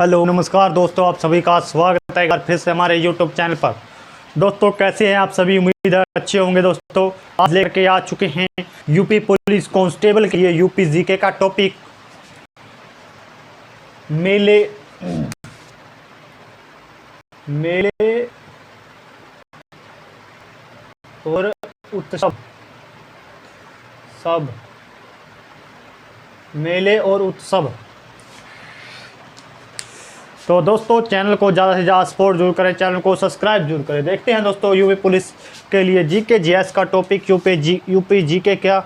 Hello नमस्कार दोस्तों, आप सभी का स्वागत है एक बार फिर से हमारे यूट्यूब चैनल पर। दोस्तों कैसे हैं आप सभी? उम्मीद है अच्छे होंगे। दोस्तों आज लेकर के आ चुके हैं यूपी पुलिस कांस्टेबल के लिए यूपी जीके का टॉपिक मेले मेले और उत्सव सब मेले और उत्सव। तो दोस्तों चैनल को ज़्यादा से ज़्यादा सपोर्ट जरूर करें, चैनल को सब्सक्राइब जरूर करें। देखते हैं दोस्तों यूपी पुलिस के लिए जीके जीएस का टॉपिक यूपी जीके क्या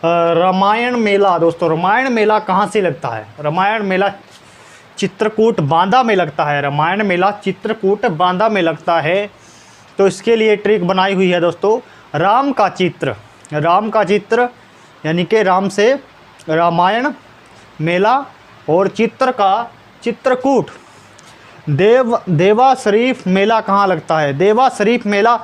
रामायण मेला। दोस्तों रामायण मेला कहाँ से लगता है? रामायण मेला चित्रकूट बांदा में लगता है। रामायण मेला चित्रकूट बांदा में लगता है। तो इसके लिए ट्रिक बनाई हुई है दोस्तों। राम का चित्र यानी कि राम से रामायण मेला और चित्र का चित्रकूट। देवा शरीफ मेला कहाँ लगता है? देवा शरीफ मेला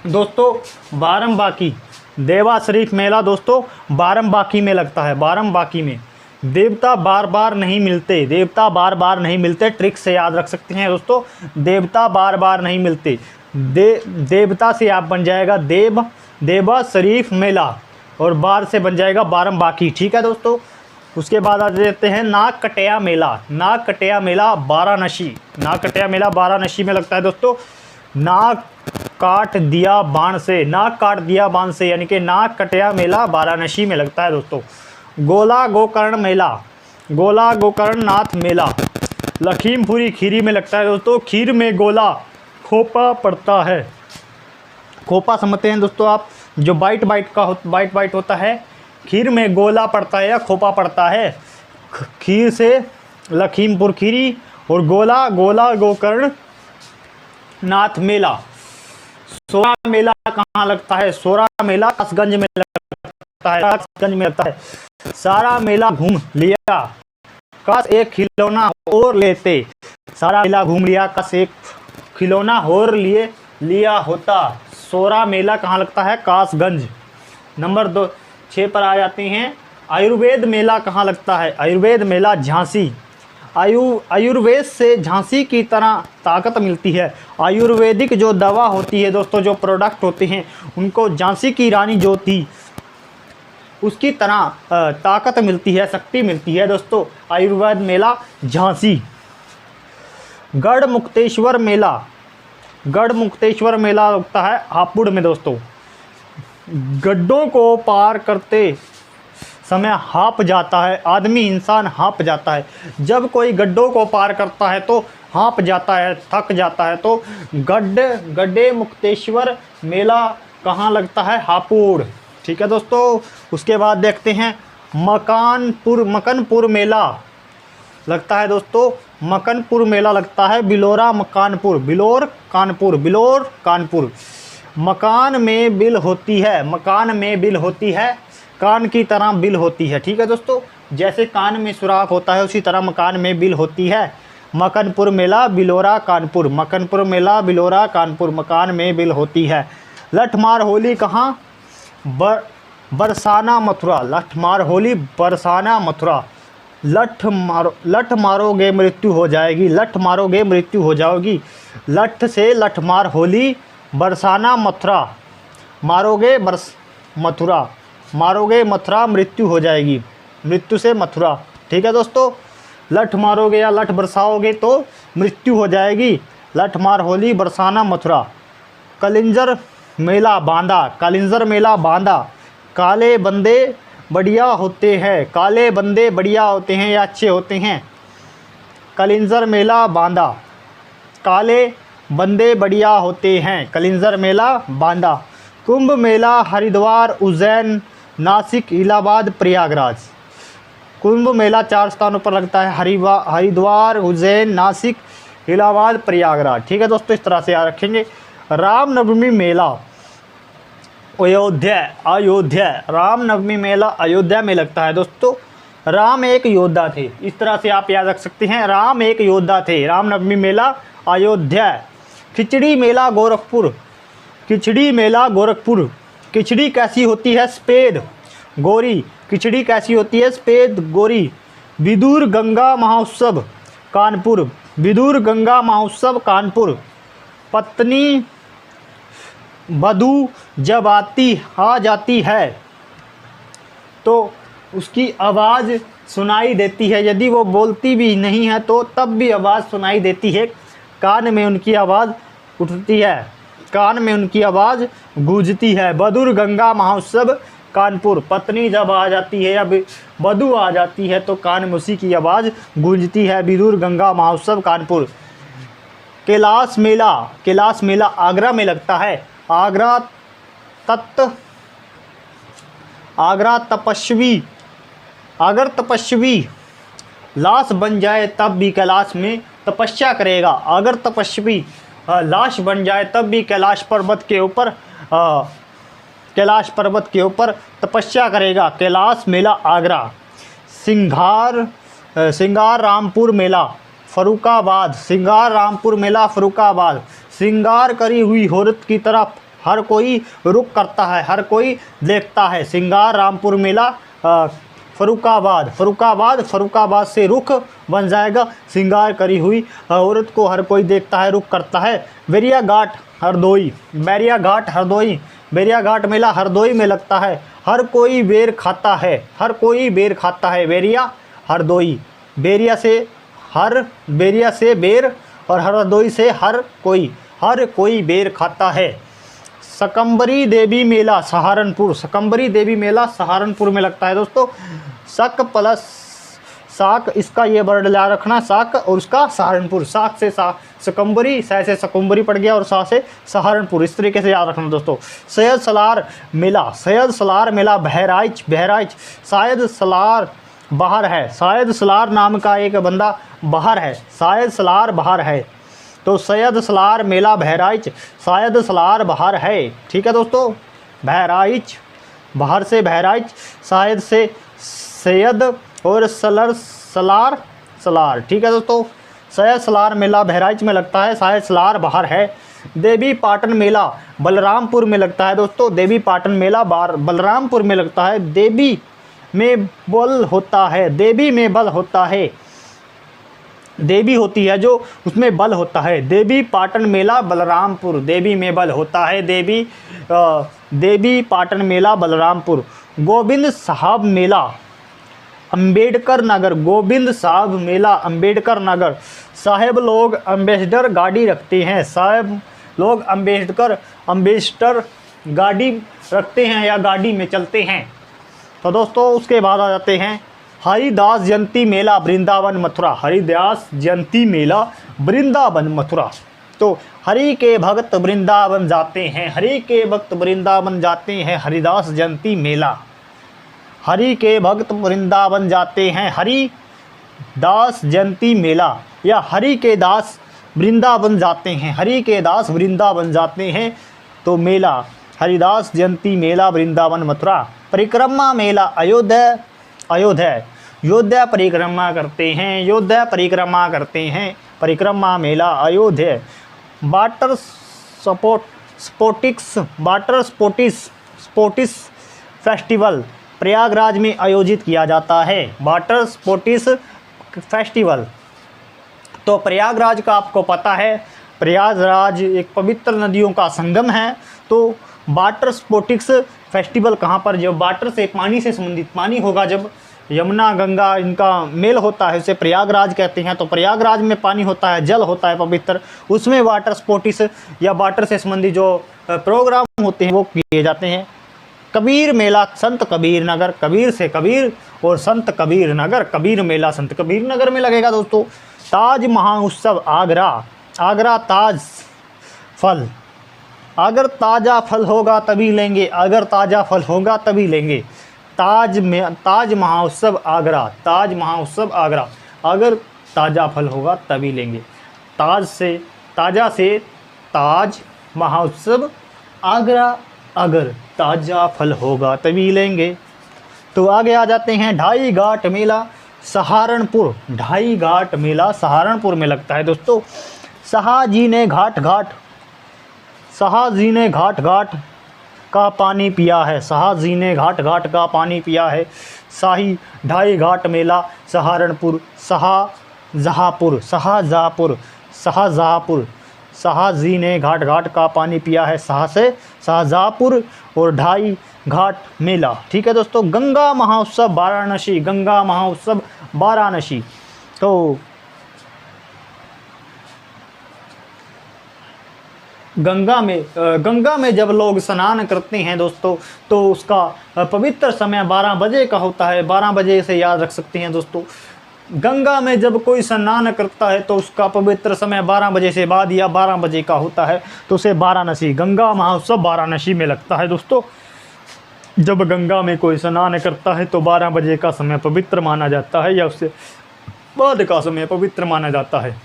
दोस्तों बारामबाकी। देवा शरीफ मेला दोस्तों बारामबाकी में लगता है। बारामबाकी में देवता बार बार नहीं मिलते। देवता बार बार नहीं मिलते, ट्रिक से याद रख सकते हैं दोस्तों। देवता बार बार नहीं मिलते। देवता से आप बन जाएगा देवा शरीफ मेला और बार से बन जाएगा बारामबाकी। ठीक है दोस्तों। उसके बाद आ जाते हैं नाग कटिया मेला। नाग कटिया मेला वाराणसी। नाग कटिया मेला वाराणसी में लगता है दोस्तों। नाग काट दिया बाण से यानी कि नाग कटिया मेला वाराणसी में लगता है दोस्तों। गोला गोकर्ण नाथ मेला लखीमपुरी खीरी में लगता है दोस्तों। खीर में गोला खोपा पड़ता है। खोपा समझते हैं दोस्तों आप, जो बाइट होता है। खीर में गोला पड़ता है या खोपा पड़ता है। खीर से लखीमपुर खीरी और गोला गोकर्ण नाथ मेला। सोरा मेला कहाँ लगता है? सोरा मेला कासगंज में लगता है। सारा मेला घूम लिया काश एक खिलौना और लेते। सारा मेला घूम लिया काश एक खिलौना और लिया होता। सोरा मेला कहाँ लगता है? कासगंज। नंबर 6 पर आ जाते हैं। आयुर्वेद मेला कहाँ लगता है? आयुर्वेद मेला झांसी। आयुर्वेद से झांसी की तरह ताकत मिलती है। आयुर्वेदिक जो दवा होती है दोस्तों, जो प्रोडक्ट होते हैं, उनको झांसी की रानी जो थी उसकी तरह ताकत मिलती है, शक्ति मिलती है दोस्तों। आयुर्वेद मेला झांसी। गढ़ मुक्तेश्वर मेला लगता है हापुड़ में दोस्तों। गड्ढों को पार करते समय हाँप जाता है आदमी, इंसान हाँप जाता है। जब कोई गड्ढों को पार करता है तो हाँप जाता है, थक जाता है। तो गड्ढे मुक्तेश्वर मेला कहाँ लगता है? हापुड़। ठीक है दोस्तों। उसके बाद देखते हैं मकनपुर मेला लगता है दोस्तों। मकनपुर मेला लगता है बिलोर कानपुर। मकान में बिल होती है। कान की तरह बिल होती है। ठीक है दोस्तों। जैसे कान में सुराख होता है उसी तरह मकान में बिल होती है। मकनपुर मेला बिलोरा कानपुर। मकान में बिल होती है। लठमार होली कहाँ? बरसाना मथुरा। लठमार होली बरसाना मथुरा। लठ मारोगे मृत्यु हो जाएगी। लठ से लठमार होली बरसाना मथुरा। मारोगे मथुरा मृत्यु हो जाएगी। मृत्यु से मथुरा। ठीक है दोस्तों। लठ मारोगे या लठ बरसाओगे तो मृत्यु हो जाएगी। लठ मार होली बरसाना मथुरा। कलिंजर मेला बांदा। काले बंदे बढ़िया होते हैं या अच्छे होते हैं। कलिंजर मेला बांदा। काले बंदे बढ़िया होते हैं। कलिंजर मेला बांदा। कुंभ मेला हरिद्वार उज्जैन नासिक इलाहाबाद प्रयागराज। कुंभ मेला 4 स्थानों पर लगता है। हरिद्वार उज्जैन नासिक इलाहाबाद प्रयागराज। ठीक है दोस्तों। इस तरह से याद रखेंगे। रामनवमी मेला अयोध्या। रामनवमी मेला अयोध्या में लगता है दोस्तों। राम एक योद्धा थे। इस तरह से आप याद रख सकते हैं। राम एक योद्धा थे। रामनवमी मेला अयोध्या। खिचड़ी मेला गोरखपुर। खिचड़ी कैसी होती है? सफ़ेद गोरी। खिचड़ी कैसी होती है? सफ़ेद गोरी। विदुर गंगा महोत्सव कानपुर, विदुर गंगा महोत्सव कानपुर। पत्नी वधू जब आ जाती है तो उसकी आवाज़ सुनाई देती है, यदि वो बोलती भी नहीं है तो तब भी आवाज़ सुनाई देती है, कान में उनकी आवाज़ उठती है, कान में उनकी आवाज़ गूंजती है। विदुर गंगा महोत्सव कानपुर। पत्नी जब आ जाती है, अब वधू आ जाती है तो कान में उसी की आवाज़ गूंजती है। विदुर गंगा महोत्सव कानपुर। कैलाश मेला, कैलाश मेला आगरा में लगता है। आगरा तपस्वी, अगर तपस्वी लाश बन जाए तब भी कैलाश में तपस्या करेगा। अगर तपस्वी लाश बन जाए तब भी कैलाश पर्वत के ऊपर तपस्या करेगा। कैलाश मेला आगरा। सिंगार रामपुर मेला फरुखाबाद, सिंगार रामपुर मेला फरुखाबाद। श्रृंगार करी हुई औरत की तरफ हर कोई रुख करता है, हर कोई देखता है। सिंगार रामपुर मेला फरुखाबाद, फरुखाबाद से रुख बन जाएगा। श्रृंगार करी हुई औरत को हर कोई देखता है, रुख करता है। बैरिया घाट हरदोई, बैरिया घाट हरदोई, बैरिया घाट मेला हरदोई में लगता है। हर कोई बेर खाता है, हर कोई बेर खाता है। बैरिया हरदोई, बैरिया से बेर और हरदोई से हर कोई बेर खाता है। सकंबरी देवी मेला सहारनपुर, सकंबरी देवी मेला सहारनपुर में लगता है दोस्तों। शक प्लस साक, इसका ये वर्ड याद रखना, साक और उसका सहारनपुर। साक से सकंबरी, सा से सकंबरी पड़ गया और सा से सहारनपुर, इस तरीके से याद रखना दोस्तों। सैयद सलार मेला बहराइच, शायद सलार बाहर है, शायद सलार नाम का एक बंदा बाहर है, शायद सलार बाहर है तो सैयद सलार मेला बहराइच, शायद सलार बाहर है। ठीक है दोस्तों, बहराइच, बाहर से बहराइच, शायद से सैयद और सलार। ठीक है दोस्तों, सैयद सलार मेला बहराइच में लगता है, शायद सलार बाहर है। देवी पाटन मेला बलरामपुर में लगता है दोस्तों। देवी पाटन मेला बलरामपुर में लगता है। देवी में बल होता है, देवी में बल होता है, देवी होती है जो उसमें बल होता है। देवी पाटन मेला बलरामपुर, देवी में बल होता है। देवी पाटन मेला बलरामपुर। गोविंद साहब मेला अंबेडकर नगर, गोविंद साहब मेला अंबेडकर नगर। साहेब लोग अम्बेसडर गाड़ी रखते हैं, साहेब लोग अम्बेसडर गाड़ी रखते हैं या गाड़ी में चलते हैं। तो दोस्तों उसके बाद आ जाते हैं हरिदास जयंती मेला वृंदावन मथुरा, हरिदास जयंती मेला वृंदावन मथुरा। तो हरि के भक्त वृंदावन जाते हैं, हरि के भक्त वृंदावन जाते हैं, हरिदास जयंती मेला। हरि के भक्त वृंदावन जाते हैं, हरिदास जयंती मेला, या हरि के दास वृंदावन जाते हैं, हरि के दास वृंदावन जाते हैं तो मेला हरिदास जयंती मेला वृंदावन मथुरा। परिक्रमा मेला अयोध्या परिक्रमा करते हैं, योध्या परिक्रमा करते हैं, परिक्रमा मेला अयोध्या। वाटर स्पोर्टिस फेस्टिवल प्रयागराज में आयोजित किया जाता है। वाटर स्पोर्टिस फेस्टिवल, तो प्रयागराज का आपको पता है, प्रयागराज एक पवित्र नदियों का संगम है। तो वाटर स्पोर्टिक्स फेस्टिवल कहाँ पर, जब वाटर से, पानी से संबंधित, पानी होगा, जब यमुना गंगा इनका मेल होता है उसे प्रयागराज कहते हैं। तो प्रयागराज में पानी होता है, जल होता है पवित्र, उसमें वाटर स्पोर्टिस या वाटर से संबंधित जो प्रोग्राम होते हैं वो किए जाते हैं। कबीर मेला संत कबीर नगर, कबीर से कबीर और संत कबीर नगर, कबीर मेला संत कबीर नगर में लगेगा दोस्तों। ताज महोत्सव आगरा ताज फल, अगर ताज़ा फल होगा तभी लेंगे, अगर ताज़ा फल होगा तभी लेंगे। ताज महोत्सव आगरा, ताज महोत्सव आगरा, अगर ताज़ा फल होगा तभी लेंगे। ताज़ा से ताज महोत्सव आगरा, अगर ताज़ा फल होगा तभी लेंगे। तो आगे आ जाते हैं ढाई घाट मेला सहारनपुर, ढाई घाट मेला सहारनपुर में लगता है दोस्तों। शाहजी ने घाट घाट का पानी पिया है, शाहजी ने घाट घाट का पानी पिया है। शाही ढाई घाट मेला सहारनपुर शाहजहाँपुर शाहजहाँपुर शाहजहाँपुर शाहजी ने घाट घाट का पानी पिया है शाह से शाहजहाँपुर और ढाई घाट मेला। ठीक है दोस्तों, गंगा महोत्सव वाराणसी, गंगा महोत्सव वाराणसी। तो गंगा में जब लोग स्नान करते हैं दोस्तों तो उसका पवित्र समय 12 बजे का होता है। 12 बजे से याद रख सकते हैं दोस्तों। गंगा में जब कोई स्नान करता है तो उसका पवित्र समय 12 बजे से बाद या 12 बजे का होता है, तो उसे वाराणसी, गंगा महोत्सव वाराणसी में लगता है दोस्तों। जब गंगा में कोई स्नान करता है तो 12 बजे का समय पवित्र माना जाता है या उससे बाद का समय पवित्र माना जाता है,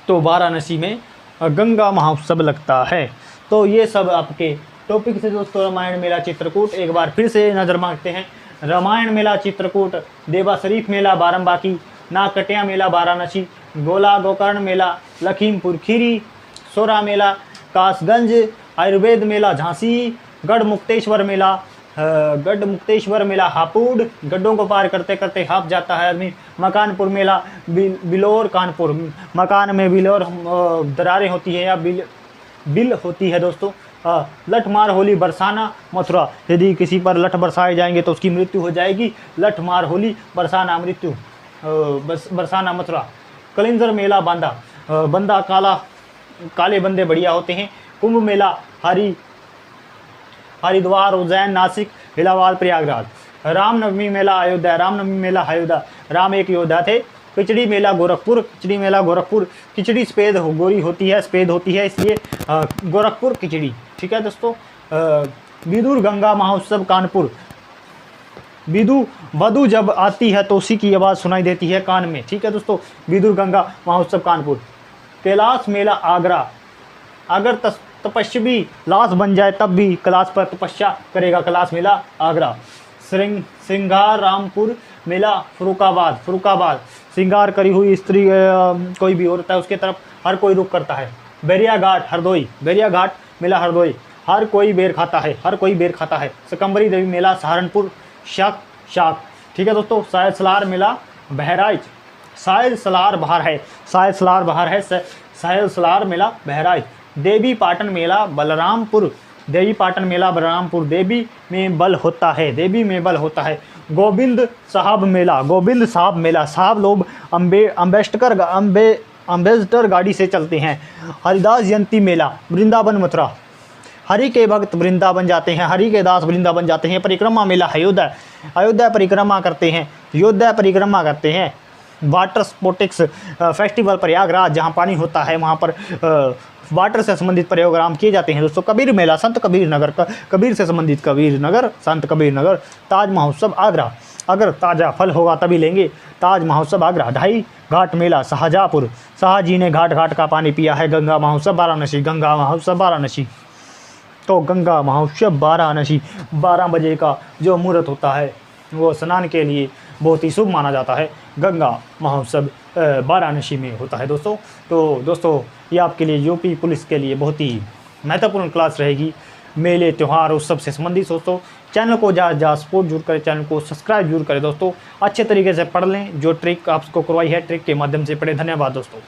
तो वाराणसी में गंगा महोत्सव लगता है। तो ये सब आपके टॉपिक से दोस्तों रामायण मेला चित्रकूट। एक बार फिर से नज़र मारते हैं। रामायण मेला चित्रकूट, देवा शरीफ मेला बाराबंकी, नागकटिया मेला वाराणसी, गोला गोकर्ण मेला लखीमपुर खीरी, सोरा मेला कासगंज, आयुर्वेद मेला झांसी, गढ़ मुक्तेश्वर मेला हापुड़, गड्ढों को पार करते करते हाप जाता है आदमी। मकानपुर मेला बिलोर कानपुर, मकान में बिलोर दरारें होती है या बिल होती है दोस्तों। लठमार होली बरसाना मथुरा, यदि किसी पर लठ बरसाए जाएंगे तो उसकी मृत्यु हो जाएगी। लठमार होली बरसाना मृत्यु बरसाना मथुरा। कलिंजर मेला बंदा काले बंदे बढ़िया होते हैं। कुंभ मेला हरिद्वार, उज्जैन, नासिक, इलाहाबाद, प्रयागराज। रामनवमी मेला अयोध्या, राम एक योद्धा थे। खिचड़ी मेला गोरखपुर, खिचड़ी सफ़ेद गोरी होती है, सफ़ेद होती है, इसलिए गोरखपुर खिचड़ी। ठीक है दोस्तों। विदुर गंगा महोत्सव कानपुर, वधु जब आती है तो उसी की आवाज़ सुनाई देती है कान में। ठीक है दोस्तों, विदुर गंगा महोत्सव कानपुर। कैलाश मेला आगरा, अगर तपस्वी लाश बन जाए तब भी कैलाश पर तपस्या करेगा, कैलाश मेला आगरा। श्रृंगाररामपुर मेला फरुखाबाद, श्रृंगार करी हुई स्त्री कोई भी औरत है उसके तरफ हर कोई रुख करता है। बैरिया घाट मेला हरदोई, हर कोई बेर खाता है। सकंबरी देवी मेला सहारनपुर शाक। ठीक है दोस्तों। शायद सलार मेला बहराइच, शायद सलार मेला बहराइच। देवी पाटन मेला बलरामपुर, देवी में बल होता है। गोविंद साहब मेला, साहब लोग अम्बेसडर गाड़ी से चलते हैं। हरिदास जयंती मेला वृंदावन मथुरा, हरि के भक्त वृंदावन जाते हैं, हरि के दास वृंदावन जाते हैं। परिक्रमा मेला अयोध्या परिक्रमा करते हैं। वाटर स्पोर्टिक्स फेस्टिवल प्रयागराज, जहाँ पानी होता है वहाँ पर वाटर से संबंधित प्रोग्राम किए जाते हैं दोस्तों। कबीर मेला कबीर से संबंधित संत कबीर नगर। ताज महोत्सव आगरा, अगर ताज़ा फल होगा तभी लेंगे। ताज महोत्सव आगरा। ढाई घाट मेला शाहजहाँपुर, शाहजी ने घाट घाट का पानी पिया है। गंगा महोत्सव वाराणसी, तो गंगा महोत्सव वाराणसी 12 बजे का जो मुहूर्त होता है वो स्नान के लिए बहुत ही शुभ माना जाता है। गंगा महोत्सव वाराणसी में होता है दोस्तों। तो दोस्तों ये आपके लिए यूपी पुलिस के लिए बहुत ही महत्वपूर्ण क्लास रहेगी। मेले त्यौहार उत्सव से संबंधित दोस्तों। चैनल को ज़्यादा सपोर्ट जरूर करें, चैनल को सब्सक्राइब जरूर करें दोस्तों। अच्छे तरीके से पढ़ लें, जो ट्रिक आपको करवाई है ट्रिक के माध्यम से पढ़ें। धन्यवाद दोस्तों।